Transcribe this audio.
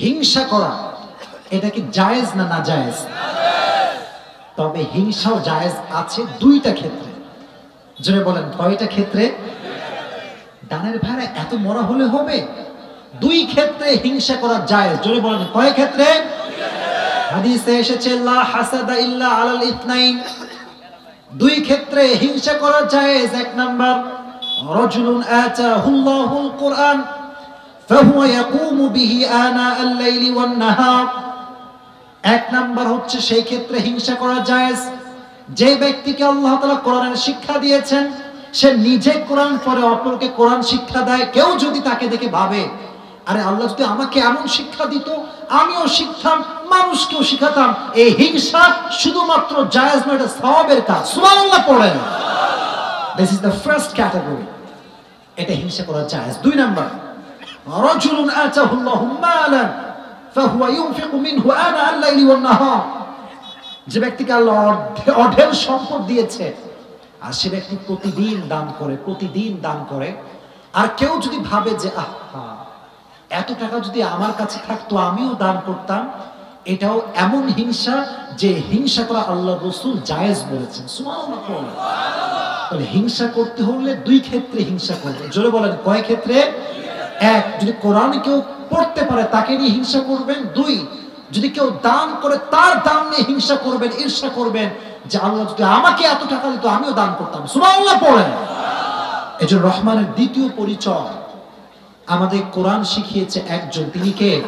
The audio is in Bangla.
হিংসা করা এটা কি জায়েজ না নাজায়েজ? তবে হিংসাও জায়েজ আছে দুইটা ক্ষেত্রে। জোরে বলেন কয়টা ক্ষেত্রে? ডানের ভাড়া এত মরা হলে হবে? দুই ক্ষেত্রে হিংসা করা জায়েজ। জোরে বলেন কয় ক্ষেত্রে? হাদিসে এসেছে লা হাসাদা ইল্লা আলাল ইথনাইন, দুই ক্ষেত্রে হিংসা করা জায়েজ। এক নাম্বার, রাজুলুন আতাহুল্লাহুল কুরআন ফাহুয়া ইয়াকুমু বিহি আনা আল-লাইলি ওয়ান নাহার। এক নাম্বার হচ্ছে সেই ক্ষেত্রে হিংসা করা জায়েজ যে ব্যক্তিকে আল্লাহ তাআলা কোরআনের শিক্ষা দিয়েছেন, সে নিজে কোরআন পড়ে অপরকে কোরআন শিক্ষা দেয়। কেউ যদি তাকে দেখে ভাবে আরে আল্লাহ যদি আমাকে এমন শিক্ষা দিত আমিও শিখতাম, মানুষকেও শিখাতাম, এই হিংসা শুধুমাত্র জায়েজ নয়, এটা সওয়াবের কাজ। সুবহানাল্লাহ পড়েন। This is the first category, এটা হিংসা করা জায়েজ। দুই নাম্বার, রাজুলুন আতাহুল্লাহু মালান ফাহুয়া ইউনফিকু মিনহু আনা আল-লাইলি ওয়ান নাহার, যে ব্যক্তিকে আল্লাহ অঢেল সম্পদ দিয়েছে আর সে ব্যক্তি প্রতিদিন দান করে, প্রতিদিন দান করে। আর কেউ যদি ভাবে যে আহা এত টাকা যদি আমার কাছে থাকতো আমিও দান করতাম, এটাও এমন হিংসা যে হিংসা করা আল্লাহ রাসূল জায়েজ বলেছেন। সুবহানাল্লাহ। তাহলে হিংসা করতে হলে দুই ক্ষেত্রে হিংসা করবে। জোরে বলেন কয় ক্ষেত্রে? এক, যদি কোরআন কেউ পড়তে পারে তাকে নিয়ে হিংসা করবেন। দুই, যদি কেউ দান করে তার দান নিয়ে হিংসা করবেন, ঈর্ষা করবেন যে আল্লাহ যদি আমাকে এত টাকা দিত আমিও দান করতাম। সুবহানাল্লাহ পড়েন। এজন্য রহমানের দ্বিতীয় পরিচয় আমাদের কোরআন শিখিয়েছে একজন, তিনি কে?